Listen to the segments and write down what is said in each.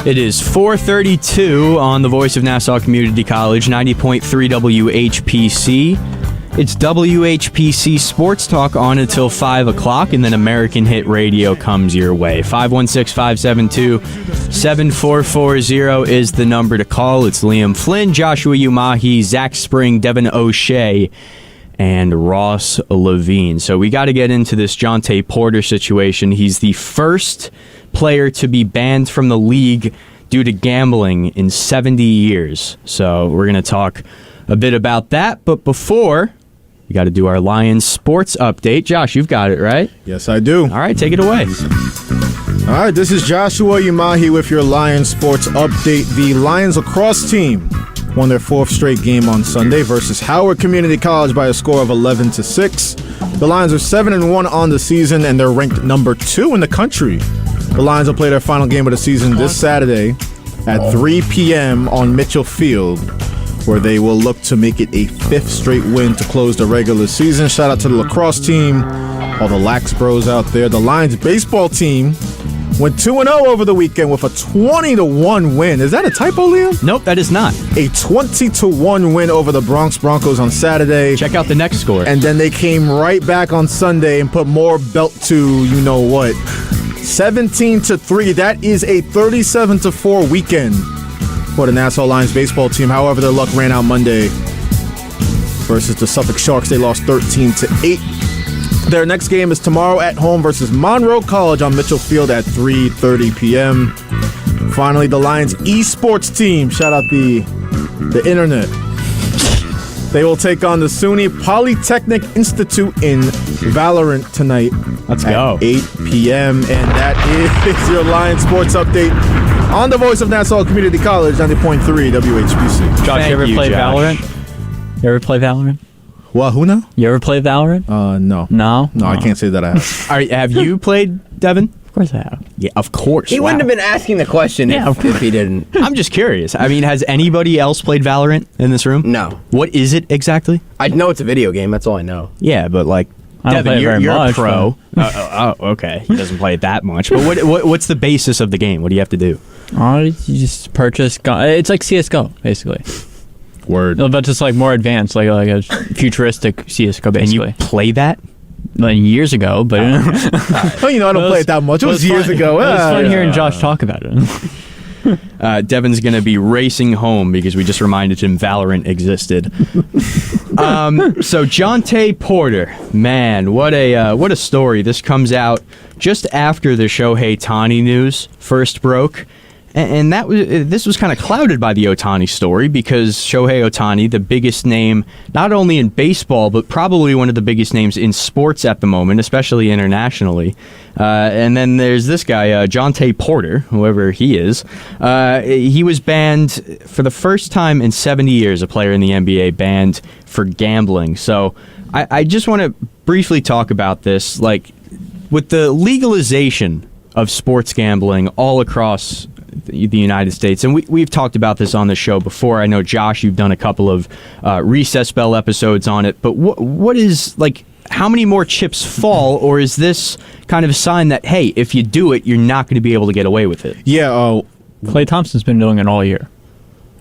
It is 4:32 on the Voice of Nassau Community College, 90.3 WHPC. It's WHPC Sports Talk on until 5 o'clock, and then American Hit Radio comes your way. 516-572-7440 is the number to call. It's Liam Flynn, Joshua Umahi, Zack Spring, Devin O'Shea, and Ross Levine. So we got to get into this Jontay Porter situation. He's the first player to be banned from the league due to gambling in 70 years. So we're going to talk a bit about that. But before, we got to do our Lions sports update. Josh, you've got it, right? Yes, I do. All right, take it away. All right, this is Joshua Umahi with your Lions sports update. The Lions lacrosse team won their fourth straight game on Sunday versus Howard Community College by a score of 11-6. The Lions are 7-1 on the season, and they're ranked number 2 in the country. The Lions will play their final game of the season this Saturday at 3 p.m. on Mitchell Field, where they will look to make it a 5th straight win to close the regular season. Shout out to the lacrosse team, all the Lax Bros out there. The Lions baseball team went 2-0 over the weekend with a 20-1 win. Is that a typo, Liam? Nope, that is not. A 20-1 win over the Bronx Broncos on Saturday. Check out the next score. And then they came right back on Sunday and put more belt to you-know-what. 17-3. That is a 37-4 weekend for the Nassau Lions baseball team. However, their luck ran out Monday versus the Suffolk Sharks. They lost 13-8. Their next game is tomorrow at home versus Monroe College on Mitchell Field at 3:30 p.m. Finally, the Lions esports team. Shout out the internet. They will take on the SUNY Polytechnic Institute in Valorant tonight. Let's at go. 8 p.m. And that is your Lions sports update on the Voice of Nassau Community College, 90.3 WHPC. Josh, you ever play Valorant? You ever play Valorant? What, who now? You ever play Valorant? No. No? No, I can't say that I have. Have you played, Devin? Of course I have. Yeah, of course. He wouldn't have been asking the question if he didn't. I'm just curious. I mean, has anybody else played Valorant in this room? No. What is it exactly? I know it's a video game. That's all I know. Yeah, but like, I don't Devin, play it very you're much, a pro. Okay. He doesn't play it that much. But what's the basis of the game? What do you have to do? You just purchase gun. It's like CSGO, basically. Word. But just like more advanced, like a futuristic CSGO, basically. And you play that? Like years ago, but Well, I don't play it that much. It was years ago. It was fun hearing Josh talk about it. Devin's going to be racing home because we just reminded him Valorant existed. So Jontay Porter, man, what a story. This comes out just after the Shohei Ohtani news first broke. And this was kind of clouded by the Ohtani story because Shohei Ohtani, the biggest name not only in baseball but probably one of the biggest names in sports at the moment, especially internationally. And then there's this guy, Jontay Porter, whoever he is. He was banned for the first time in 70 years. A player in the NBA banned for gambling. So I just want to briefly talk about this, like with the legalization of sports gambling all across the United States, and we've talked about this on the show before. I know, Josh, you've done a couple of Recess Bell episodes on it, but what is, like, how many more chips fall, or is this kind of a sign that, hey, if you do it, you're not going to be able to get away with it? Yeah. Klay Thompson's been doing it all year.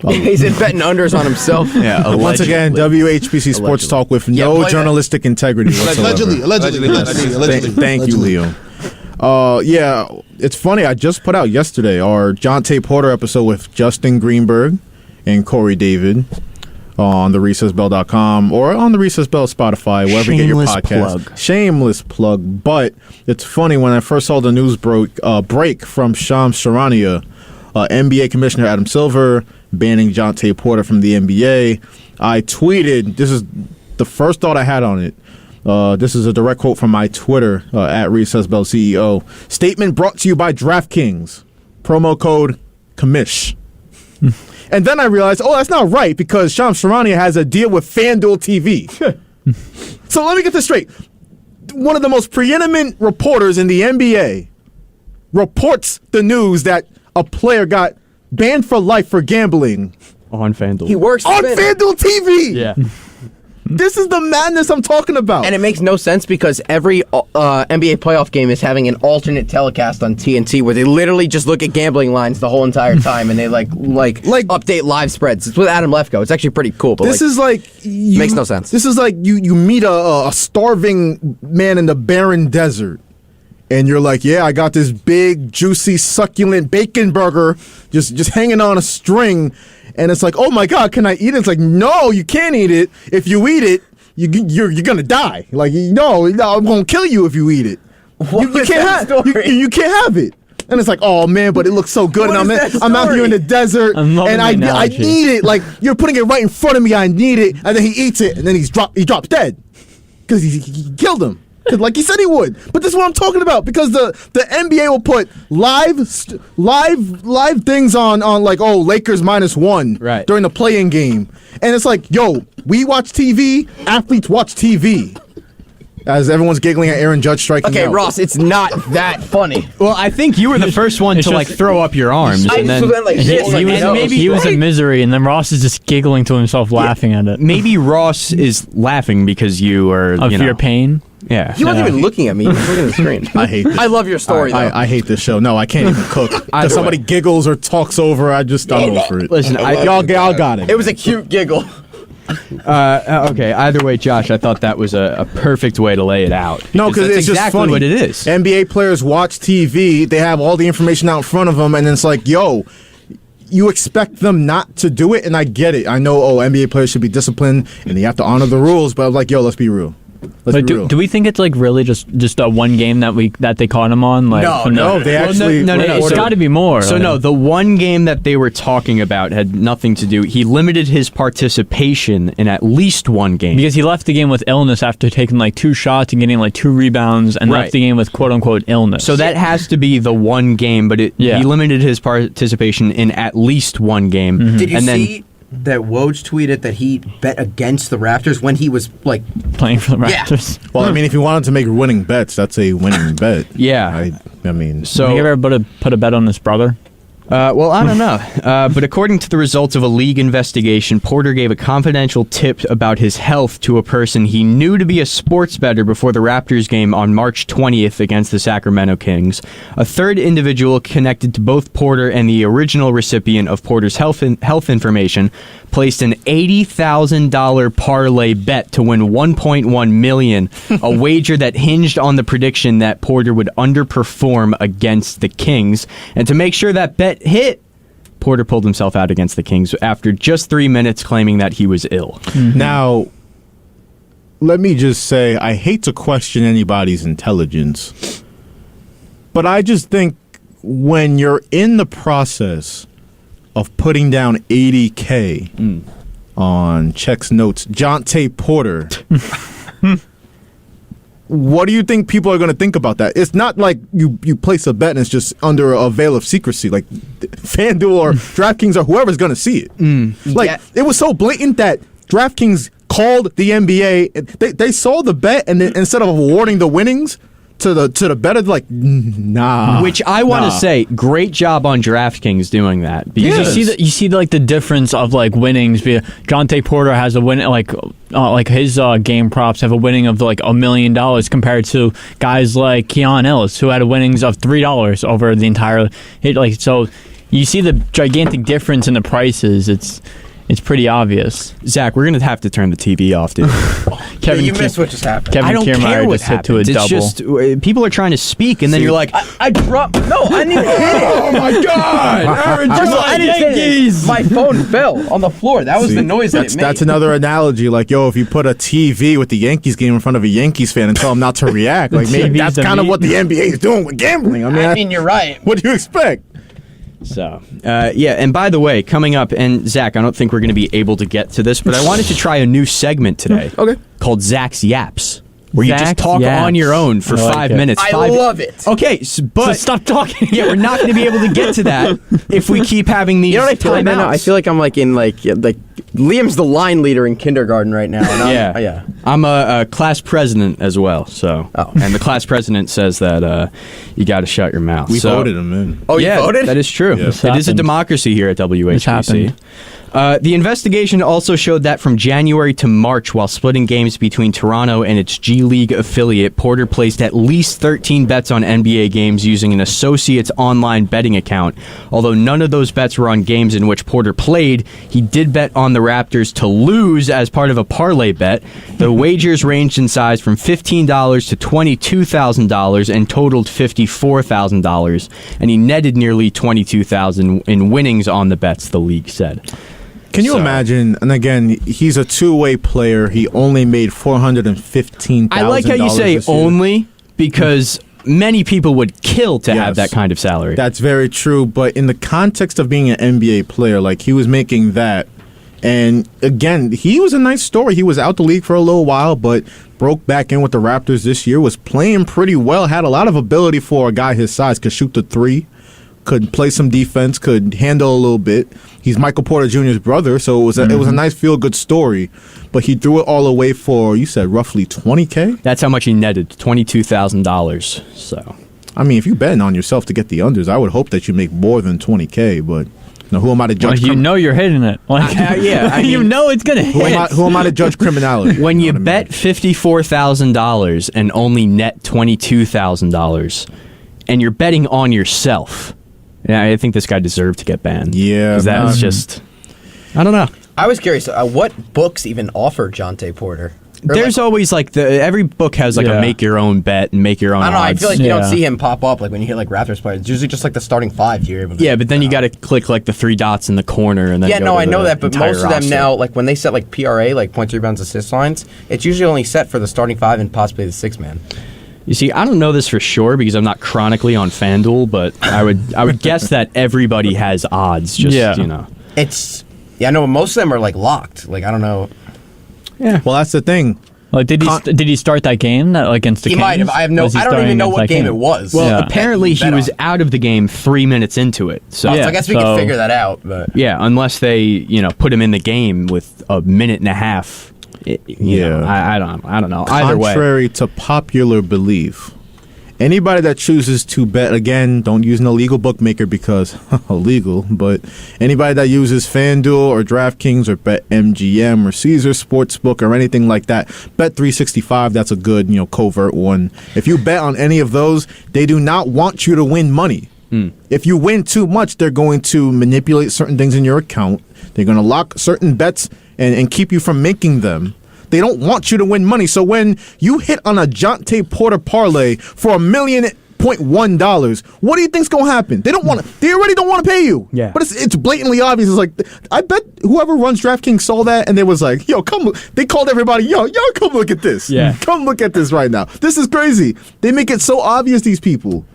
He's been betting unders on himself. Yeah. Once again, WHPC Sports Talk with no journalistic integrity whatsoever. Allegedly. Thank you, Leo. Yeah, it's funny. I just put out yesterday our Jontay Porter episode with Justin Greenberg and Corey David on the RecessBell.com or on the Recess Bell Spotify, wherever you get your podcast. Shameless plug. But it's funny, when I first saw the news break from Shams Charania, NBA Commissioner Adam Silver banning Jontay Porter from the NBA, I tweeted, this is the first thought I had on it. This is a direct quote from my Twitter, at RecessBell CEO. Statement brought to you by DraftKings. Promo code Commish. And then I realized, that's not right, because Shams Charania has a deal with FanDuel TV. So let me get this straight. One of the most preeminent reporters in the NBA reports the news that a player got banned for life for gambling On FanDuel. He works on FanDuel TV. Yeah. this is the madness I'm talking about. And it makes no sense because every NBA playoff game is having an alternate telecast on TNT where they literally just look at gambling lines the whole entire time and they like update live spreads. It's with Adam Lefkoe. It's actually pretty cool. But this is like makes no sense. This is like you meet a starving man in the barren desert. And you're like, yeah, I got this big, juicy, succulent bacon burger just hanging on a string. And it's like, oh, my God, can I eat it? It's like, no, you can't eat it. If you eat it, you're going to die. Like, no, I'm going to kill you if you eat it. You can't have it. And it's like, oh, man, but it looks so good. And I'm out here in the desert. And I need it. Like, you're putting it right in front of me. I need it. And then he eats it. And then he drops dead. Because he killed him. Like he said he would. But this is what I'm talking about because the NBA will put live things on like, oh, Lakers -1 right. during the play-in game. And it's like, yo, we watch TV, athletes watch TV. As everyone's giggling at Aaron Judge striking out. Okay, Ross, it's not that funny. Well, I think you were the first one to like throw up your arms, and then he was in misery, and then Ross is just giggling to himself, laughing at it. Maybe Ross is laughing because you are of your pain. Yeah, he wasn't even looking at me. He was looking at the screen. I hate this. I love your story, though. I hate this show. No, I can't even cook. If somebody giggles or talks over, I'm over it. Listen, y'all got it. It was a cute giggle. Okay, either way, Josh, I thought that was a perfect way to lay it out. No, because it's exactly just funny. What it is. NBA players watch TV, they have all the information out in front of them, and it's like, yo, you expect them not to do it, and I get it. I know, NBA players should be disciplined, and they have to honor the rules, but I'm like, yo, let's be real. Do we think it's like really just a one game that they caught him on? Like, no, they actually no. It's got to be more. So no, the one game that they were talking about had nothing to do. He limited his participation in at least one game because he left the game with illness after taking like 2 shots and getting like 2 rebounds and left the game with quote unquote illness. So that has to be the one game, but he limited his participation in at least one game. Mm-hmm. Did you see that Woj tweeted that he bet against the Raptors when he was like playing for the Raptors? Yeah. Well, I mean, if you wanted to make winning bets, that's a winning bet. Yeah. I mean, so have you ever put a bet on his brother? Well, I don't know. But according to the results of a league investigation, Porter gave a confidential tip about his health to a person he knew to be a sports bettor before the Raptors game on March 20th against the Sacramento Kings. A third individual connected to both Porter and the original recipient of Porter's health information placed an $80,000 parlay bet to win $1.1 million, a wager that hinged on the prediction that Porter would underperform against the Kings. And to make sure that bet hit, Porter pulled himself out against the Kings after just 3 minutes, claiming that he was ill. Mm-hmm. Now, let me just say, I hate to question anybody's intelligence, but I just think when you're in the process of putting down $80K on checks notes, Jontay Porter, what do you think people are going to think about that? It's not like you place a bet and it's just under a veil of secrecy. Like FanDuel or DraftKings or whoever's going to see it. It was so blatant that DraftKings called the NBA. They saw the bet, and then instead of awarding the winnings to the better, like, nah. Which I want to say, great job on DraftKings doing that. Because you see like the difference of like winnings. Jontay Porter has a win, like his game props have a winning of like $1 million compared to guys like Keon Ellis who had a winnings of $3 over the entire hit. Like, so you see the gigantic difference in the prices. It's pretty obvious. Zach, we're going to have to turn the TV off, dude. Kevin, you missed what just happened. Kevin I don't care what just hit to a happens. It's double. just people are trying to speak, and then you're like, I dropped. No, I didn't even hit it. oh my God! Aaron, I didn't hit it. My phone fell on the floor. That was the noise that it made. That's another analogy. Like, yo, if you put a TV with the Yankees game in front of a Yankees fan and tell them not to react, like maybe that's kind of what the NBA is doing with gambling. I mean, you're right. What do you expect? So, and by the way, coming up, and Zach, I don't think we're going to be able to get to this, but I wanted to try a new segment today. Okay. Called Zack's Yaps, where you just Zack's talk Yaps. on your own for 5 minutes. I love it. Okay, but stop talking. Yeah, we're not going to be able to get to that if we keep having these. You know what I feel like right now? I feel like I'm like in like Liam's the line leader in kindergarten right now. And yeah. I'm a class president as well. So, and the class president says that you got to shut your mouth. We voted him in. Oh, you voted? That is true. Yes. It is a democracy here at WHBC. The investigation also showed that from January to March, while splitting games between Toronto and its G League affiliate, Porter placed at least 13 bets on NBA games using an associate's online betting account. Although none of those bets were on games in which Porter played, he did bet on the Raptors to lose as part of a parlay bet. The wagers ranged in size from $15 to $22,000 and totaled $54,000, and he netted nearly $22,000 in winnings on the bets, the league said. Can you imagine? And again, he's a two-way player. He only made $415,000. I like how you say only, because many people would kill to have that kind of salary. That's very true. But in the context of being an NBA player, like, he was making that. And again, he was a nice story. He was out the league for a little while, but broke back in with the Raptors this year. Was playing pretty well. Had a lot of ability for a guy his size. Could shoot the three. Could play some defense, could handle a little bit. He's Michael Porter Jr.'s brother, so it was a nice feel-good story. But he threw it all away for, you said, roughly $20K? That's how much he netted, $22,000. So, I mean, if you're betting on yourself to get the unders, I would hope that you make more than $20K, but who am I to judge? Well, you know you're hitting it. Like, you know it's going to hit. Who am I to judge criminality? When you bet $54,000 and only net $22,000, and you're betting on yourself... Yeah, I think this guy deserved to get banned. Yeah. Because that was just... I don't know. I was curious, what books even offer Jontay Porter? There's always, every book has, a make-your-own bet and make-your-own odds. I don't know, I feel like you don't see him pop up, when you hear, Raptors players. It's usually just, the starting five you're able to... Yeah, but then you got to click, the three dots in the corner and then I know that, but most of them roster. now, when they set, PRA, points, rebounds, assist lines, it's usually only set for the starting five and possibly the six-man. You see, I don't know this for sure because I'm not chronically on FanDuel, but I would guess that everybody has odds. It's no, most of them are locked. I don't know. Yeah. Well, that's the thing. Did he start that game against the Kings? He might have. I don't even know what game it was. Well, apparently he was out of the game 3 minutes into it. So, I guess we can figure that out. But yeah, unless they put him in the game with a minute and a half. I don't know. Either way, contrary to popular belief, anybody that chooses to bet, again, don't use an illegal bookmaker because illegal, but anybody that uses FanDuel or DraftKings or BetMGM or Caesar Sportsbook or anything like that, Bet365, that's a good, covert one. If you bet on any of those, they do not want you to win money. If you win too much, they're going to manipulate certain things in your account. They're going to lock certain bets and keep you from making them. They don't want you to win money. So when you hit on a Jontay Porter parlay for $1.1 million, what do you think's going to happen? They already don't want to pay you. Yeah. But it's blatantly obvious. It's I bet whoever runs DraftKings saw that and they was like, yo, come. They called everybody, y'all come look at this. Yeah. Come look at this right now. This is crazy. They make it so obvious, these people.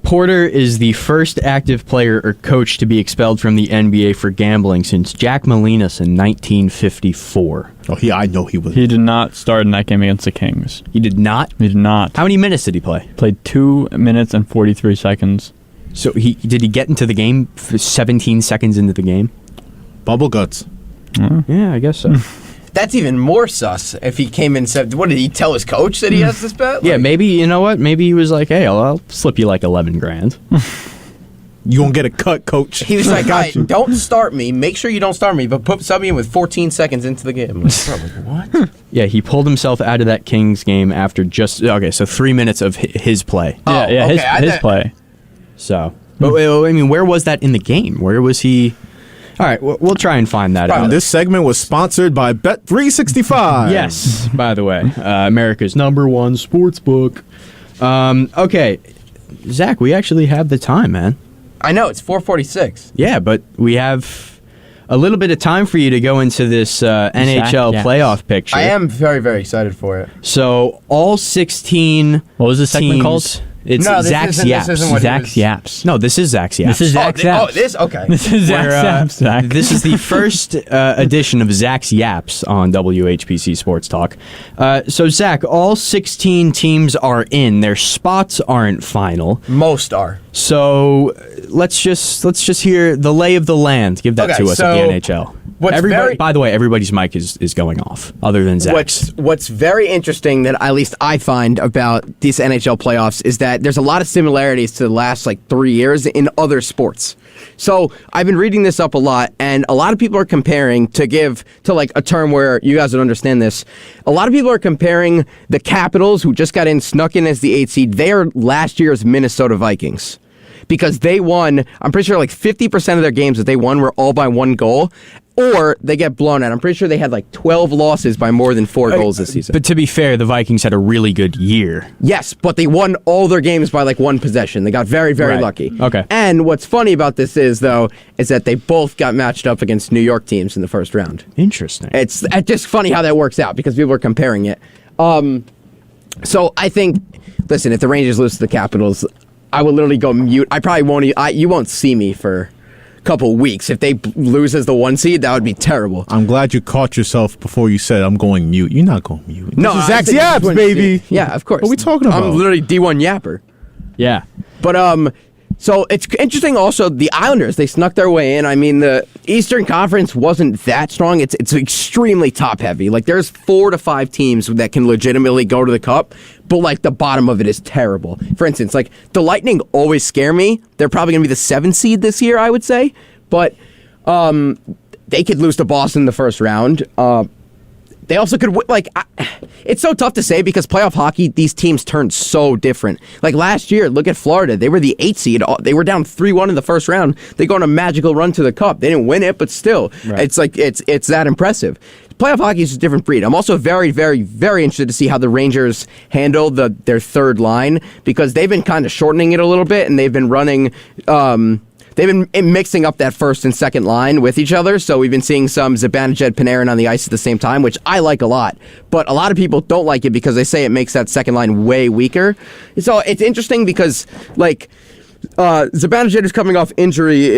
Porter is the first active player or coach to be expelled from the NBA for gambling since Jack Molinas in 1954. Oh, I know he was. He did not start in that game against the Kings. He did not? He did not. How many minutes did he play? Played 2 minutes and 43 seconds. So did he get into the game for 17 seconds into the game? Bubble guts. Yeah, I guess so. That's even more sus if he came in and said, what did he tell his coach that he has this bet? Yeah, maybe, you know what? Maybe he was like, hey, I'll slip you $11,000. You gonna get a cut, coach. He was like, right, don't start me. Make sure you don't start me, but sub me in with 14 seconds into the game. What? Yeah, he pulled himself out of that Kings game after so 3 minutes of his play. His play. So, but I mean, where was that in the game? Where was he? All right, we'll try and find that out. This segment was sponsored by Bet365. Yes, by the way, America's #1 sports book. Okay, Zach, we actually have the time, man. I know, it's 4:46. Yeah, but we have a little bit of time for you to go into this NHL playoff picture. I am very, very excited for it. So all 16 What was the segment called? It's Zack's Yaps. Zack's Yaps. No, this is Zack's Yaps. This is Zack's Yaps. Okay. This is Zack's Yaps, Zach. This is the first edition of Zack's Yaps on WHPC Sports Talk. So, Zach, all 16 teams are in. Their spots aren't final. Most are. So let's just hear the lay of the land. Give that to us at the NHL. By the way, everybody's mic is going off, other than Zack's. What's very interesting that at least I find about these NHL playoffs is that there's a lot of similarities to the last 3 years in other sports. So I've been reading this up a lot, and a lot of people are comparing to a term where you guys would understand this. A lot of people are comparing the Capitals, who just snuck in as the 8th seed. They are last year's Minnesota Vikings. Because they won, I'm pretty sure 50% of their games that they won were all by 1 goal, or they get blown out. I'm pretty sure they had 12 losses by more than 4 goals this season. But to be fair, the Vikings had a really good year. Yes, but they won all their games by 1 possession. They got very, very lucky. Okay. And what's funny about this is that they both got matched up against New York teams in the first round. Interesting. It's just funny how that works out because people are comparing it. So I think, listen, if the Rangers lose to the Capitals, I will literally go mute. I probably won't. You won't see me for a couple weeks. If they lose as the 1 seed, that would be terrible. I'm glad you caught yourself before you said I'm going mute. You're not going mute. No, this is Zack's Yaps, baby. Yeah, of course. What are we talking about? I'm literally D1 Yapper. Yeah. But so it's interesting. Also, the Islanders, they snuck their way in. I mean, the Eastern Conference wasn't that strong. It's extremely top heavy. There's 4 to 5 teams that can legitimately go to the Cup, but the bottom of it is terrible. For instance, the Lightning always scare me. They're probably gonna be the 7th seed this year, I would say, but they could lose to Boston in the first round. They also could, it's so tough to say because playoff hockey, these teams turn so different. Last year, look at Florida. They were the 8th seed. They were down 3-1 in the first round. They go on a magical run to the Cup. They didn't win it, but still, It's it's that impressive. Playoff hockey is a different breed. I'm also very, very, very interested to see how the Rangers handle their third line because they've been kind of shortening it a little bit, and they've been running... They've been mixing up that first and second line with each other, so we've been seeing some Zibanejad, Panarin on the ice at the same time, which I like a lot. But a lot of people don't like it because they say it makes that second line way weaker. So it's interesting because, Zibanejad is coming off injury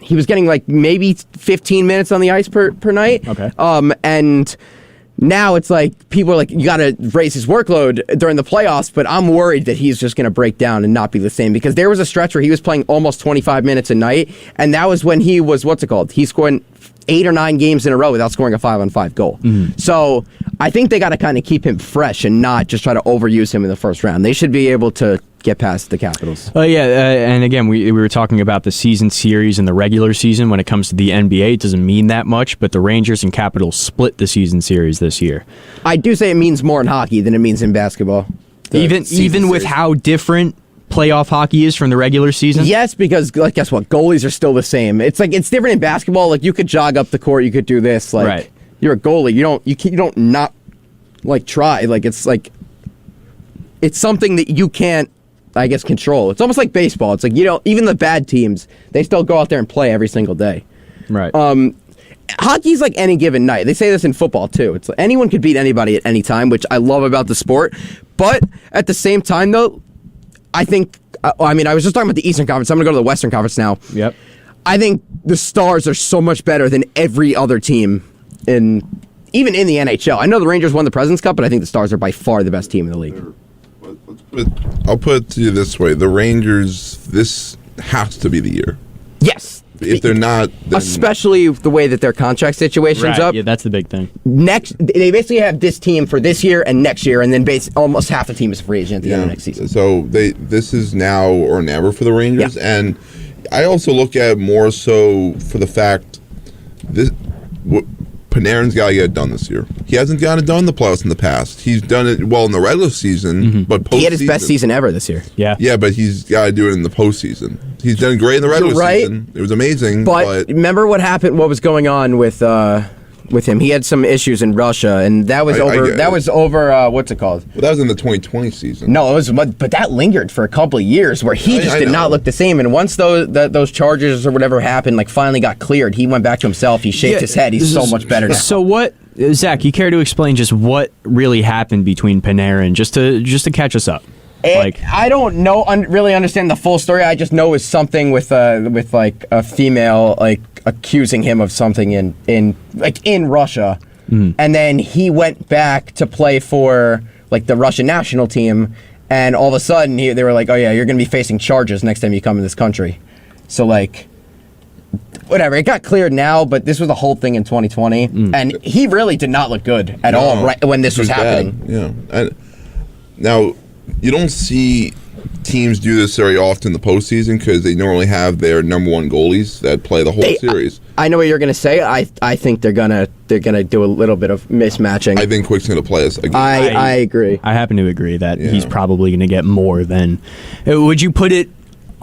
he was getting maybe 15 minutes on the ice per night. Okay. And now it's people are you got to raise his workload during the playoffs, but I'm worried that he's just going to break down and not be the same because there was a stretch where he was playing almost 25 minutes a night, and that was when he was, he scored 8 or 9 games in a row without scoring a 5-on-5 goal. Mm-hmm. So I think they got to kind of keep him fresh and not just try to overuse him in the first round. They should be able to get past the Capitals. And again, we were talking about the season series and the regular season. When it comes to the NBA, it doesn't mean that much, but the Rangers and Capitals split the season series this year. I do say it means more in hockey than it means in basketball. Even with how different playoff hockey is from the regular season? Yes, because guess what? Goalies are still the same. It's it's different in basketball. You could jog up the court, you could do this. Right. You're a goalie. You don't not try. It's something that you can't, I guess, control. It's almost like baseball. It's even the bad teams, they still go out there and play every single day. Right. Hockey's like any given night. They say this in football too. It's anyone could beat anybody at any time, which I love about the sport. But at the same time, though, I think, I was just talking about the Eastern Conference. I'm going to go to the Western Conference now. Yep. I think the Stars are so much better than every other team even in the NHL. I know the Rangers won the President's Cup, but I think the Stars are by far the best team in the league. I'll put it to you this way. The Rangers, this has to be the year. Yes. If they're not... Especially the way that their contract situation's up. Yeah, that's the big thing. They basically have this team for this year and next year, and then almost half the team is free agent at the end of next season. So this is now or never for the Rangers. Yeah. And I also look at more so for the fact Panarin's got to get it done this year. He hasn't gotten it done in the playoffs in the past. He's done it well in the regular season, but postseason... He had his best season ever this year. Yeah. Yeah, but he's got to do it in the postseason. He's done great in the regular season. It was amazing. But remember what happened, what was going on with him? He had some issues in Russia, and that was over, what's it called? Well, that was in the 2020 season. No, but that lingered for a couple of years where he just did not look the same. And once those charges or whatever happened, finally got cleared, he went back to himself. He shaved his head. He's so much better now. So what, Zach, you care to explain just what really happened between Panarin, just to catch us up? I don't really understand the full story. I just know it was something with a female accusing him of something in Russia, and then he went back to play for the Russian national team, and all of a sudden they were like, oh yeah, you're gonna be facing charges next time you come in this country. So whatever. It got cleared now, but this was the whole thing in 2020, and he really did not look good at all right when this was happening. Bad. Yeah. And now you don't see teams do this very often in the postseason because they normally have their number one goalies that play the whole series. I know what you're going to say. I think they're gonna do a little bit of mismatching. I think Quick's going to play us again. I agree. I happen to agree that he's probably going to get more than. Would you put it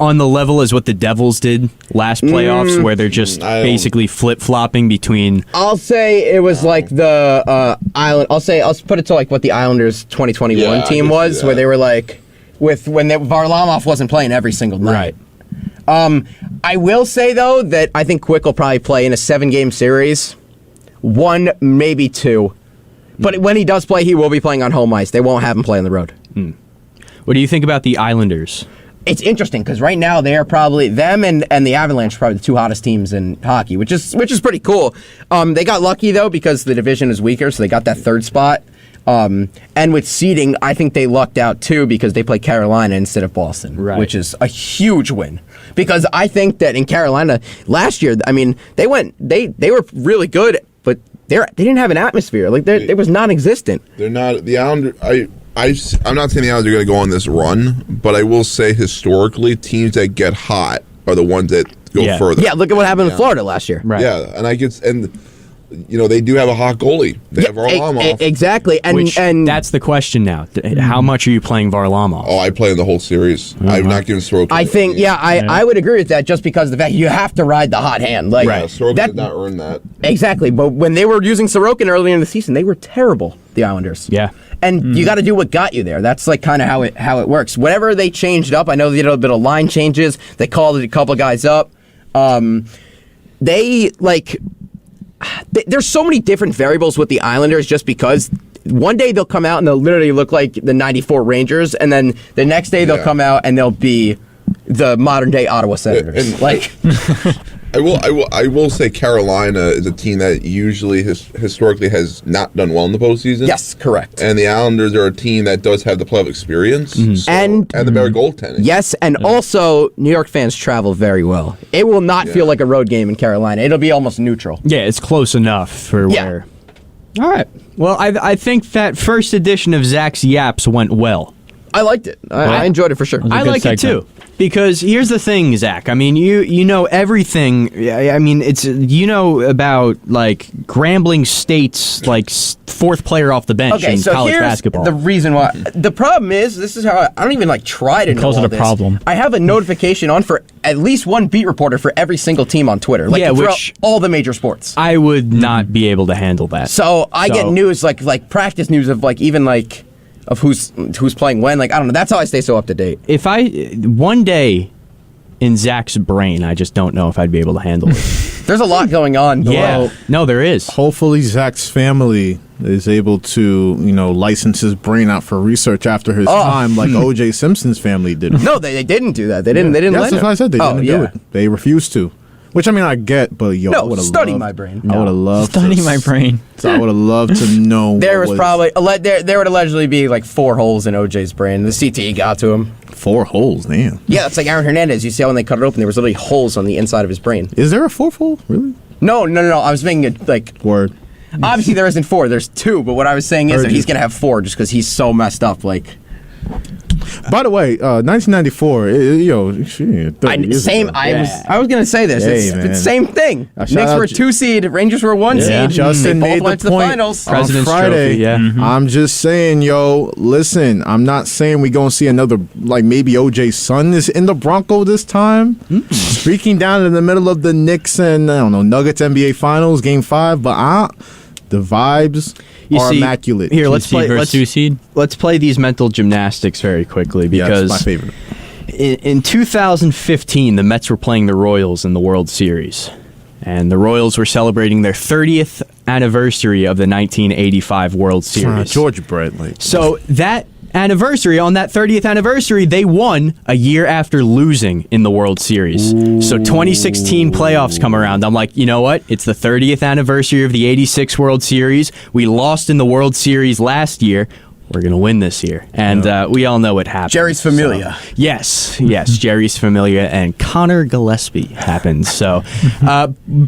on the level as what the Devils did last playoffs, where they're just basically flip flopping between? I'll say it was like the Island. I'll put it to like what the Islanders 2021 team was, where they were like Varlamov wasn't playing every single night. Right. I will say though that I think Quick will probably play in a 7-game series, 1 maybe 2, but when he does play, he will be playing on home ice. They won't have him play on the road. What do you think about the Islanders? It's interesting because right now they are probably them and the Avalanche are probably the 2 hottest teams in hockey, which is pretty cool. They got lucky though because the division is weaker, so they got that 3rd spot. And with seeding, I think they lucked out too because they play Carolina instead of Boston, which is a huge win. Because I think that in Carolina last year, I mean, they were really good, but they didn't have an atmosphere. Like they was non-existent. They're not the Islanders. I'm not saying the Islanders are going to go on this run, but I will say historically, teams that get hot are the ones that go further. Yeah, look at what happened in Florida last year. Right. Yeah, and they do have a hot goalie. They have Varlamov. Exactly, and that's the question now. How much are you playing Varlamov? Oh, I play in the whole series. I've not given Sorokin. I think, I would agree with that just because of the fact you have to ride the hot hand. Like, Sorokin did not earn that. Exactly, but when they were using Sorokin earlier in the season, they were terrible, the Islanders. Yeah. And you got to do what got you there. That's like kind of how it works. Whatever they changed up, I know they did a bit of line changes. They called a couple guys up. There's so many different variables with the Islanders just because one day they'll come out and they'll literally look like the 94 Rangers, and then the next day they'll come out and they'll be the modern day Ottawa Senators. I will say Carolina is a team that usually historically has not done well in the postseason. Yes, correct. And the Islanders are a team that does have the playoff experience and the better goaltending. Yes, and also New York fans travel very well. It will not feel like a road game in Carolina. It'll be almost neutral. Yeah, it's close enough for where. All right. Well, I think that first edition of Zack's Yaps went well. I liked it. I enjoyed it for sure. I like it too. Because here's the thing, Zack. I mean, you know everything. I mean, it's about like Grambling State's like 4th player off the bench in college basketball. The reason why. The problem is, this is how I don't even like try to know all this. Problem. I have a notification on for at least one beat reporter for every single team on Twitter. Like throughout all the major sports. I would not be able to handle that. So I get news like practice news of like even like. Of who's playing when, like I don't know. That's how I stay so up to date. If one day in Zack's brain, I just don't know if I'd be able to handle it. There's a lot going on. Yeah, no, there is. Hopefully, Zack's family is able to license his brain out for research after his time, like O.J. Simpson's family did. No, they didn't do that. They didn't. They didn't. That's what I said. They didn't do it. They refused to. Which I mean, I get, but I would have study my brain. I would have loved study my brain. So I would have loved to know. There was probably there would allegedly be like 4 holes in OJ's brain. The CTE got to him. 4 holes, damn. Yeah, it's like Aaron Hernandez. You see how when they cut it open, there was literally holes on the inside of his brain. Is there a 4th hole? Really? No. I was making it like word. Obviously, there isn't 4. There's 2. But what I was saying is that he's gonna have 4 just because he's so messed up. Like. By the way, 1994. I was gonna say this. It's the same thing. Knicks were 2 seed. Rangers were 1 seed. Justin they made both went the to the point finals. on President's Friday. Trophy, I'm just saying, listen. I'm not saying we gonna see another like maybe OJ's son is in the Bronco this time, streaking down in the middle of the Knicks and Nuggets NBA Finals Game 5. But the vibes are immaculate. Here, let's play these mental gymnastics very quickly because my favorite. In 2015, the Mets were playing the Royals in the World Series, and the Royals were celebrating their 30th anniversary of the 1985 World Series. Georgia Brett, so that anniversary, on that 30th anniversary, they won a year after losing in the World Series. Ooh. So 2016 playoffs come around. I'm like, you know what? It's the 30th anniversary of the 86 World Series. We lost in the World Series last year. we're going to win this year. And we all know what happened. Jerry's Familia. So, yes, Jerry's Familia and Connor Gillespie happened. So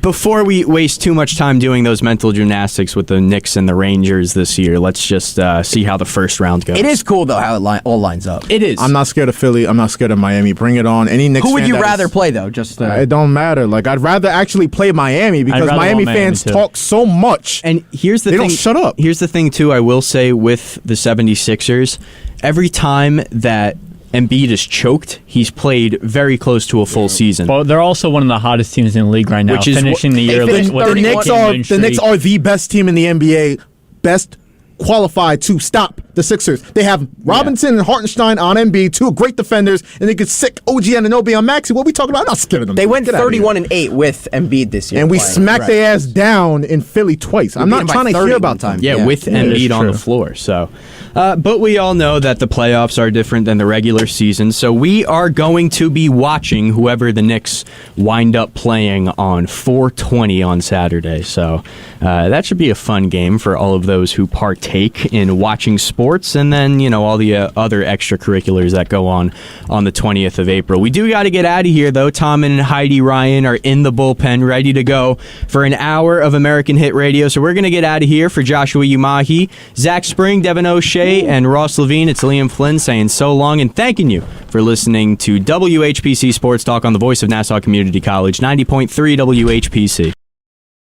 before we waste too much time doing those mental gymnastics with the Knicks and the Rangers this year, let's just see how the first round goes. It is cool, though, how it all lines up. It is. I'm not scared of Philly. I'm not scared of Miami. Bring it on. Any Knicks Who would fan you that rather is- play, though? Just It don't matter. Like, I'd rather actually play Miami because rather Miami want Miami, fans too. talk so much. And here's the They thing. don't shut up. Here's the thing, too, I will say with the 76ers, every time that Embiid is choked, he's played very close to a full season. Well, they're also one of the hottest teams in the league right now, Which is finishing the year finished with The 31 Knicks game are win the Knicks streak. are the best team in the NBA, best qualified to stop the Sixers. They have Robinson and Hartenstein on Embiid, two great defenders, and they could sick OG Anunoby on Maxey. What are we talking about? I'm not scared of them. They went Get outta here. 31-8 with Embiid this year. And we playing. smacked their ass down in Philly twice. I'm beat not them by trying to 30 hear one about time. them. Yeah, with that is Embiid on true. the floor. So, but we all know that the playoffs are different than the regular season. So we are going to be watching whoever the Knicks wind up playing on 4/20 on Saturday. So that should be a fun game for all of those who partake in watching sports, and then all the other extracurriculars that go on the 20th of April. We do got to get out of here though. Tom and Heidi Ryan are in the bullpen, ready to go for an hour of American Hit Radio. So we're going to get out of here. For Joshua Umahi, Zach Spring, Devin O'Shea, and Ross Levine, it's Liam Flynn saying so long and thanking you for listening to WHPC Sports Talk on the voice of Nassau Community College, 90.3 WHPC.